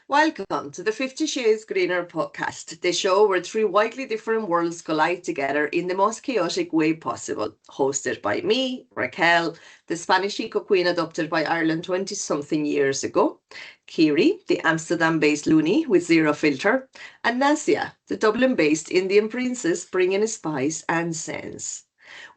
Welcome to the 50 Shades Greener podcast, the show where three widely different worlds collide together in the most chaotic way possible. Hosted by me, Raquel, the Spanish eco queen adopted by Ireland 20-something years ago, Kiri, the Amsterdam-based loony with zero filter, and Nasia, the Dublin-based Indian princess bringing spice and sense.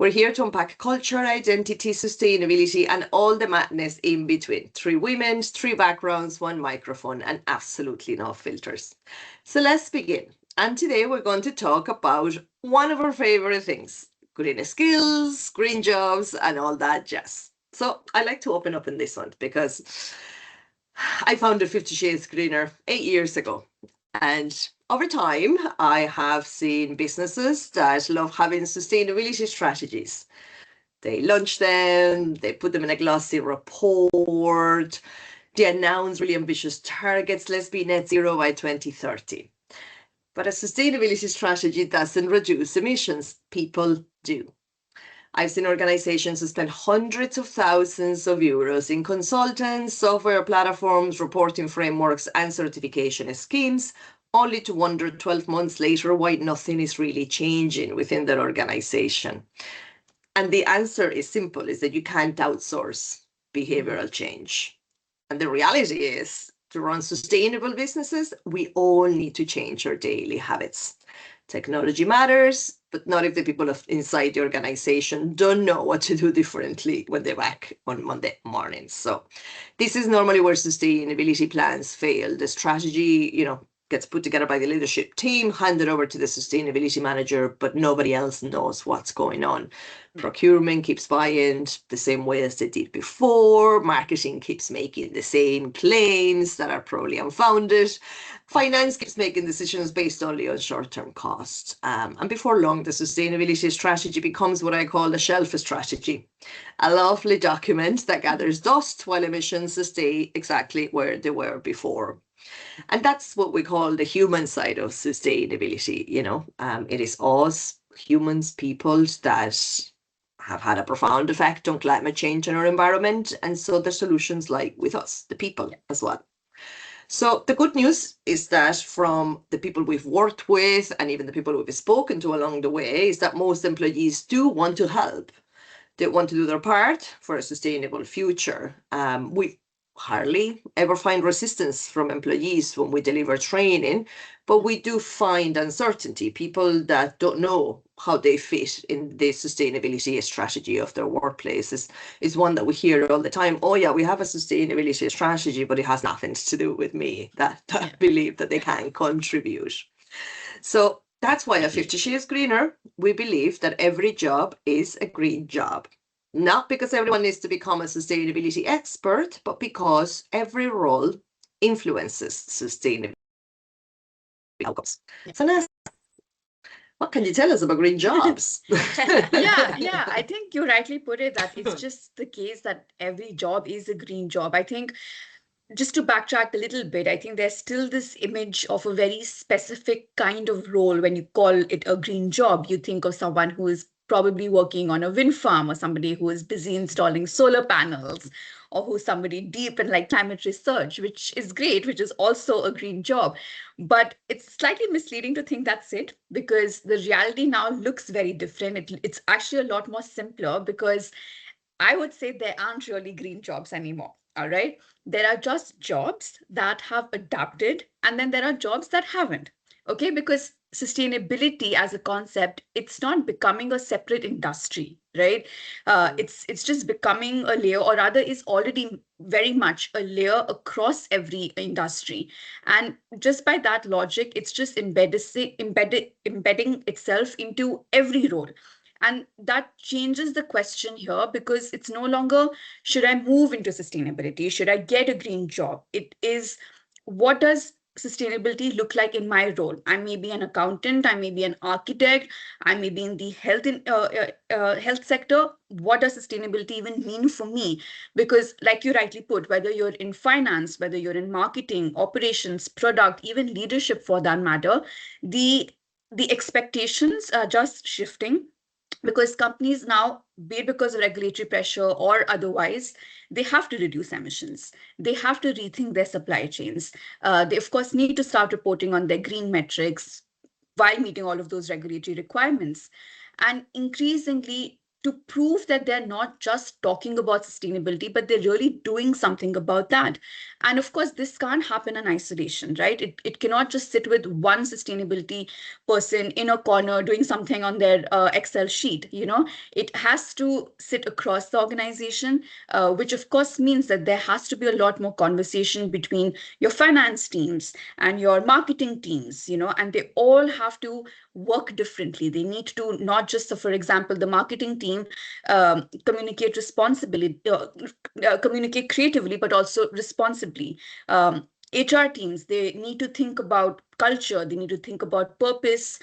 We're here to unpack culture, identity, sustainability, and all the madness in between. Three women, three backgrounds, one microphone, and absolutely no filters. So let's begin. And today we're going to talk about one of our favorite things, green skills, green jobs, and all that jazz. So I like to open up in this one because I founded 50 Shades Greener 8 years ago. And over time, I have seen businesses that love having sustainability strategies. They launch them, they put them in a glossy report, they announce really ambitious targets, let's be net zero by 2030. But a sustainability strategy doesn't reduce emissions, people do. I've seen organizations who spend hundreds of thousands of euros in consultants, software platforms, reporting frameworks, and certification schemes, only to wonder 12 months later why nothing is really changing within their organization. And the answer is simple, is that you can't outsource behavioral change. And the reality is, to run sustainable businesses, we all need to change our daily habits. Technology matters, but not if the people inside the organization don't know what to do differently when they're back on Monday mornings. So this is normally where sustainability plans fail. The strategy, gets put together by the leadership team, handed over to the sustainability manager, but nobody else knows what's going on. Procurement keeps buying the same way as they did before. Marketing keeps making the same claims that are probably unfounded. Finance keeps making decisions based only on short-term costs. And before long, the sustainability strategy becomes what I call a shelf strategy, a lovely document that gathers dust while emissions stay exactly where they were before. And that's what we call the human side of sustainability. It is us, humans, people that have had a profound effect on climate change and our environment. And so the solutions lie with us, the people as well. So the good news is that from the people we've worked with and even the people we've spoken to along the way is that most employees do want to help. They want to do their part for a sustainable future. We hardly ever find resistance from employees when we deliver training, but we do find uncertainty. People that don't know how they fit in the sustainability strategy of their workplace is one that we hear all the time. Oh yeah, we have a sustainability strategy, but it has nothing to do with me, that believe that they can contribute. So that's why at 50 Shades Greener, we believe that every job is a green job. Not because everyone needs to become a sustainability expert, but because every role influences sustainability outcomes. So now, what can you tell us about green jobs? Yeah, I think you rightly put it that it's just the case that every job is a green job. I think just to backtrack a little bit, I think there's still this image of a very specific kind of role. When you call it a green job, you think of someone who is probably working on a wind farm, or somebody who is busy installing solar panels, or who's somebody deep in like climate research, which is great, which is also a green job. But it's slightly misleading to think that's it, because the reality now looks very different. It's actually a lot more simpler, because I would say there aren't really green jobs anymore. All right. There are just jobs that have adapted, and then there are jobs that haven't. Okay. Because sustainability as a concept, it's not becoming a separate industry, right? It's just becoming a layer, or rather is already very much a layer across every industry. And just by that logic, it's just embedding itself into every role. And that changes the question here, because it's no longer, should I move into sustainability? Should I get a green job? It is, what does sustainability look like in my role? I may be an accountant, I may be an architect, I may be in the health sector. What does sustainability even mean for me? Because like you rightly put, whether you're in finance, whether you're in marketing, operations, product, even leadership for that matter, the expectations are just shifting. because companies now, be it because of regulatory pressure or otherwise, they have to reduce emissions. They have to rethink their supply chains. They, of course, need to start reporting on their green metrics while meeting all of those regulatory requirements. And increasingly, to prove that they're not just talking about sustainability, but they're really doing something about that. And of course, this can't happen in isolation, right? It cannot just sit with one sustainability person in a corner doing something on their Excel sheet. It has to sit across the organization, which of course means that there has to be a lot more conversation between your finance teams and your marketing teams, and they all have to work differently. They need to not just, so for example, the marketing team communicate responsibly, communicate creatively, but also responsibly. HR teams, they need to think about culture, they need to think about purpose,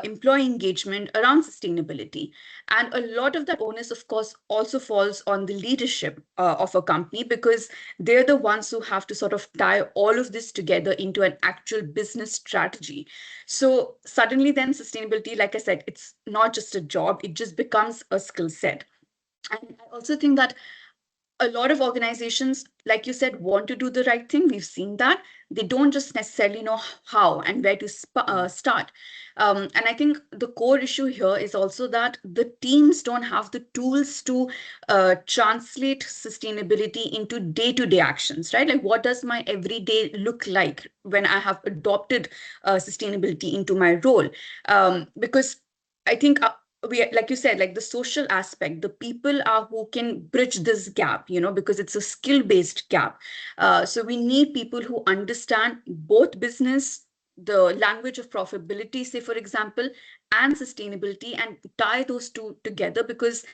employee engagement around sustainability. And a lot of that onus, of course, also falls on the leadership of a company, because they're the ones who have to sort of tie all of this together into an actual business strategy. So suddenly then sustainability, like I said, it's not just a job, it just becomes a skill set. And I also think that a lot of organizations, like you said, want to do the right thing. We've seen that. They don't just necessarily know how and where to start. And I think the core issue here is also that the teams don't have the tools to translate sustainability into day-to-day actions, right? Like, what does my everyday look like when I have adopted sustainability into my role? Because I think like you said, like the social aspect, the people are who can bridge this gap, because it's a skill-based gap. So we need people who understand both business, the language of profitability, say, for example, and sustainability, and tie those two together, because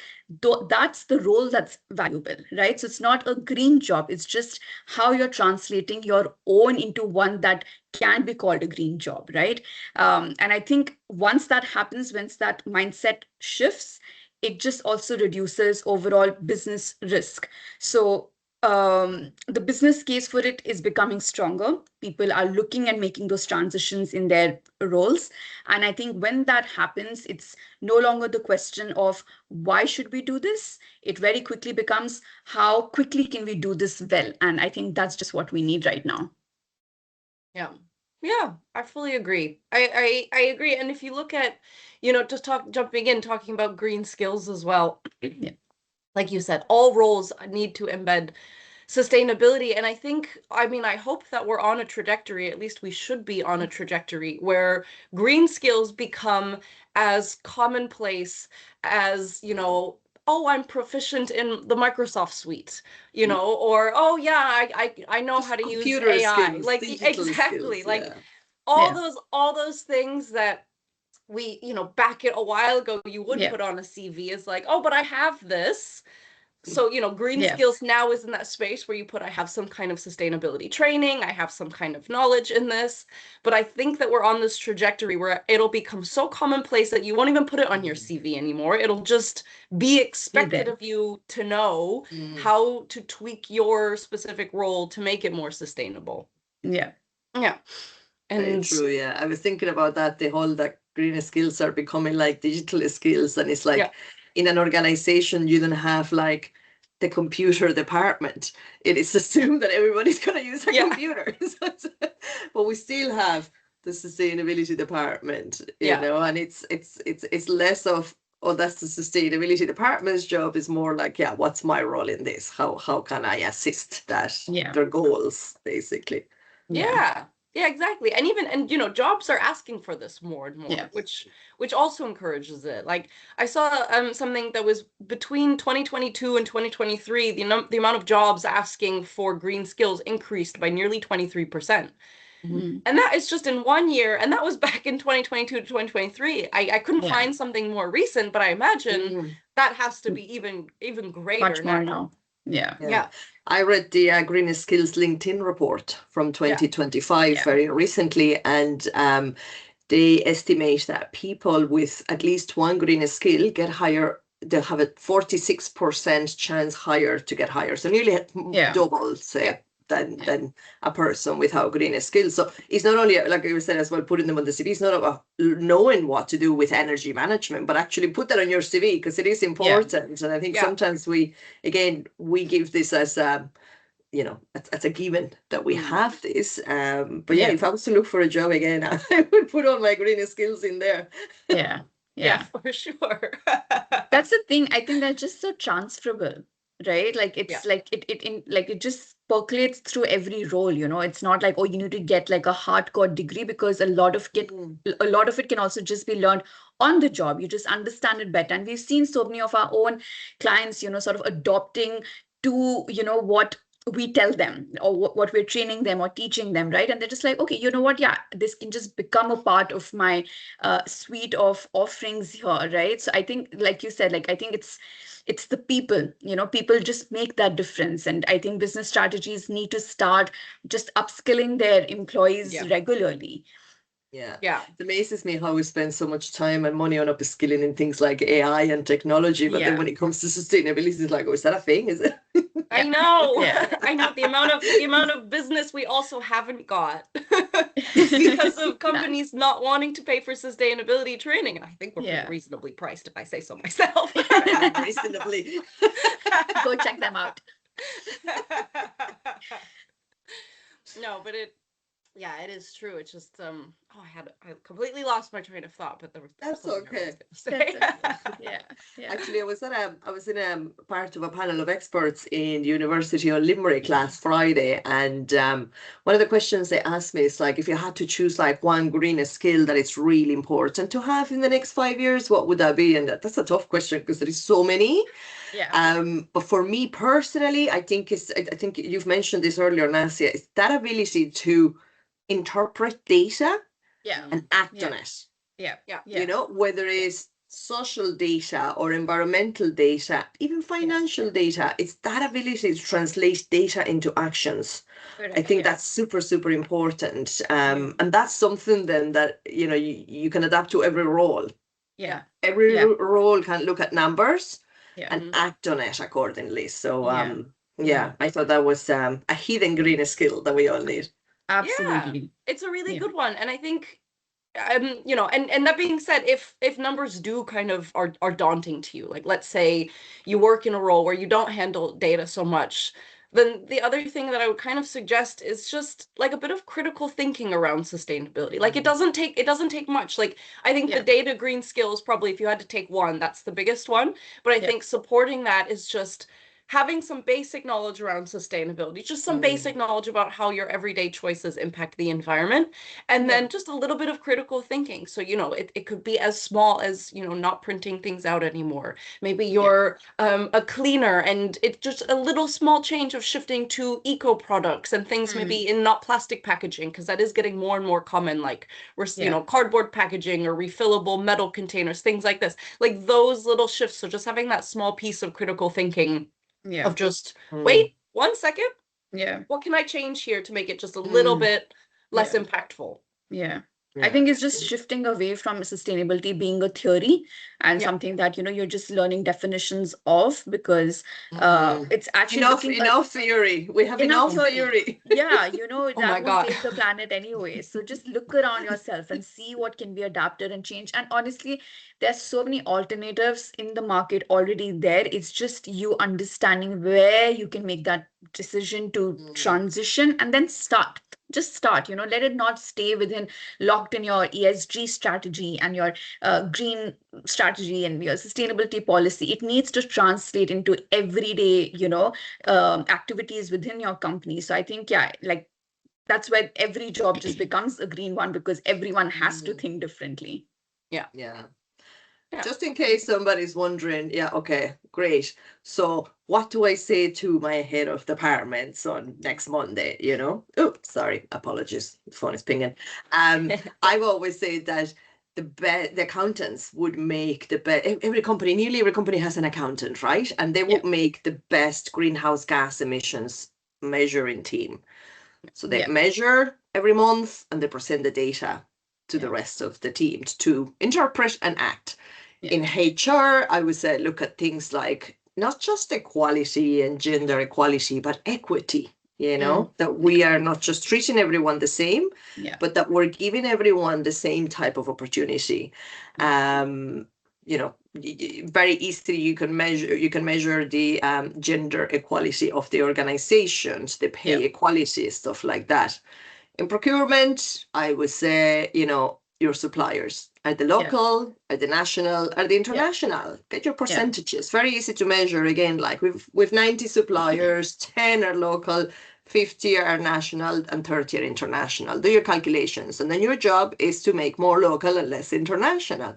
that's the role that's valuable, right? So it's not a green job. It's just how you're translating your own into one that can be called a green job, right? And I think once that happens, once that mindset shifts, it just also reduces overall business risk. So the business case for it is becoming stronger. People are looking and making those transitions in their roles. And I think when that happens, it's no longer the question of why should we do this? It very quickly becomes how quickly can we do this well? And I think that's just what we need right now. Yeah. Yeah, I fully agree. I agree. And if you look at, just jumping in, talking about green skills as well, Yeah. like you said, all roles need to embed sustainability. And I hope that we're on a trajectory, at least we should be on a trajectory, where green skills become as commonplace as, oh, I'm proficient in the Microsoft suite, or, oh yeah, I know Just how to use computer AI. skills, Like, digital exactly, skills, like yeah. all those things that we, back a while ago, you would Yeah. put on a CV is like, oh, but I have this. So, green Yeah. skills now is in that space where you put, I have some kind of sustainability training, I have some kind of knowledge in this. But I think that we're on this trajectory where it'll become so commonplace that you won't even put it on your CV anymore. It'll just be expected there. of you to know Mm. how to tweak your specific role to make it more sustainable. Yeah. Yeah. Very And true, yeah. I was thinking about that, the whole that green skills are becoming like digital skills. And it's like, yeah, in an organization, you don't have like the computer department. It is assumed that everybody's going to use a Yeah. computer. But we still have the sustainability department, Yeah. and it's less of, oh, that's the sustainability department's job. Is more like, yeah, what's my role in this? How can I assist that Yeah. their goals, basically? Yeah. Yeah, exactly. And jobs are asking for this more and more, Yeah. which also encourages it. Like, I saw something that was between 2022 and 2023, the amount of jobs asking for green skills increased by nearly 23%. Mhm. And that is just in 1 year, and that was back in 2022 to 2023. I couldn't Yeah. find something more recent, but I imagine Mm. that has to be even greater Much more now. Yeah. Yeah. I read the Green Skills LinkedIn report from 2025 Yeah. very recently, and they estimate that people with at least one green skill get higher. They have a 46% chance higher to get higher, so nearly Yeah. double, say, than a person without green skills. So it's not only, like you said as well, putting them on the CV. It's not about knowing what to do with energy management, but actually put that on your CV because it is important. And I think sometimes we give this as it's a given that we have this. But if I was to look for a job again, I would put all my green skills in there. Yeah, for sure. That's the thing. I think they're just so transferable, right? Like it's like it just percolates through every role, It's not like, oh, you need to get like a hardcore degree, because a lot of it can also just be learned on the job. You just understand it better. And we've seen so many of our own clients, sort of adopting to, what we tell them, or what we're training them or teaching them, right? And they're just like, okay, you know what? Yeah, this can just become a part of my suite of offerings here, right? So I think, like you said, like I think it's the people, people just make that difference. And I think business strategies need to start just upskilling their employees regularly. Yeah. It amazes me how we spend so much time and money on upskilling in things like AI and technology, but then when it comes to sustainability, it's like, oh, is that a thing? Is it? I know. I know the amount of business we also haven't got because of companies not wanting to pay for sustainability training. And I think we're pretty reasonably priced, if I say so myself. Reasonably. Go check them out. No, but it is true. It's just I completely lost my train of thought, but that's okay. Yeah. Actually, I was in a part of a panel of experts in the University of Limerick last Friday, and one of the questions they asked me is like, if you had to choose like one green skill that it's really important to have in the next 5 years, what would that be? And that's a tough question because there is so many. But for me personally, I think you've mentioned this earlier, Nasia, is that ability to interpret data and act on it. Whether it's social data or environmental data, even financial data, it's that ability to translate data into actions. I think that's super, super important. And that's something then that, you can adapt to every role. Every role can look at numbers and act on it accordingly. So, I thought that was a hidden green skill that we all need. Absolutely. It's a really good one. And I think, and that being said, if numbers do kind of are daunting to you, like let's say you work in a role where you don't handle data so much, then the other thing that I would kind of suggest is just like a bit of critical thinking around sustainability. Like it doesn't take much. Like I think the data green skills, probably if you had to take one, that's the biggest one. But I think supporting that is just having some basic knowledge around sustainability, just some basic knowledge about how your everyday choices impact the environment, and then just a little bit of critical thinking. So, it could be as small as, not printing things out anymore. Maybe you're a cleaner and it's just a little small change of shifting to eco products and things maybe in not plastic packaging, because that is getting more and more common, like cardboard packaging or refillable metal containers, things like this, like those little shifts. So just having that small piece of critical thinking of just, wait 1 second. What can I change here to make it just a little bit less impactful? I think it's just shifting away from sustainability being a theory and something that, you're just learning definitions of, because it's actually enough theory. We have enough theory. That won't save the planet anyway. So just look around yourself and see what can be adapted and changed. And honestly, there's so many alternatives in the market already there. It's just you understanding where you can make that decision to transition and then start. Just start, let it not stay locked in your ESG strategy and your green strategy and your sustainability policy. It needs to translate into everyday, activities within your company. So I think, like that's where every job just becomes a green one, because everyone has to think differently. Just in case somebody's wondering, okay, great. So what do I say to my head of departments on next Monday, Oh, sorry, apologies. The phone is pinging. I've always said that the accountants would make the best. Nearly every company has an accountant, right? And they would make the best greenhouse gas emissions measuring team. So they measure every month and they present the data to the rest of the team to interpret and act. In HR, I would say look at things like not just equality and gender equality, but equity that we are not just treating everyone the same, Yeah. but that we're giving everyone the same type of opportunity. Very easily you can measure the gender equality of the organizations, the pay equality, stuff like that. In procurement, I would say, your suppliers are the local, are the national, are the international. Get your percentages. Very easy to measure. Again, like with 90 suppliers, 10 are local, 50 are national, and 30 are international. Do your calculations, and then your job is to make more local and less international.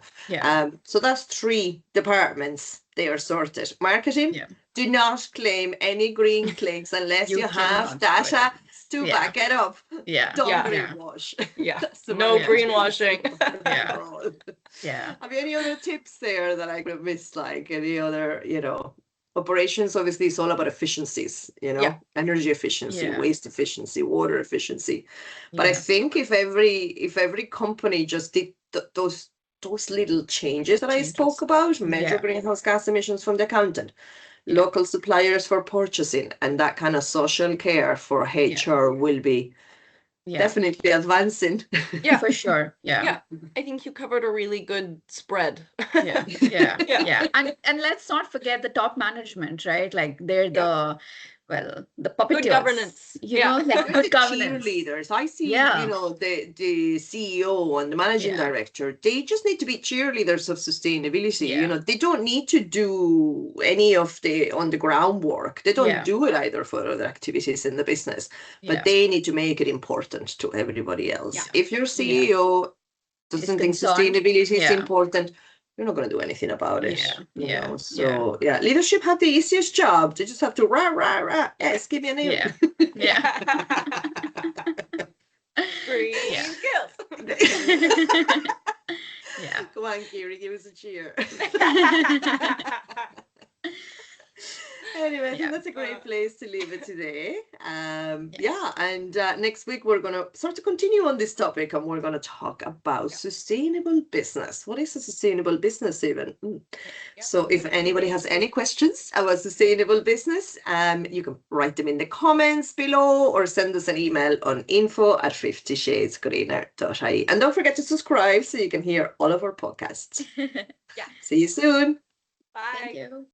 So that's 3 departments. They are sorted. Marketing. Do not claim any green clicks unless you have data to back it up. Don't greenwash. No greenwashing. Have you any other tips there that I could have missed? Like any other, operations? Obviously, it's all about efficiencies. Energy efficiency, waste efficiency, water efficiency. But I think if every company just did those little changes that I spoke about, measure greenhouse gas emissions from the accountant, local suppliers for purchasing, and that kind of social care for HR will be definitely advancing. For sure. I think you covered a really good spread. And let's not forget the top management, right? Like they're the puppeteers. Good governance. Like good governance. Cheerleaders. I see, the CEO and the managing director, they just need to be cheerleaders of sustainability. They don't need to do any of the on the ground work. They don't do it either for other activities in the business, but they need to make it important to everybody else. If your CEO doesn't think sustainability is important, you're not going to do anything about it. So leadership have the easiest job. They just have to rah. Yes, give me a name. Green skills. Come on, Kiri, give us a cheer. Anyway, I think that's a great place to leave it today. And next week we're going to sort of continue on this topic, and we're going to talk about sustainable business. What is a sustainable business even? So if anybody has any questions about sustainable business, you can write them in the comments below or send us an email on info@50shadesgreener.ie. And don't forget to subscribe so you can hear all of our podcasts. See you soon. Bye. Thank you.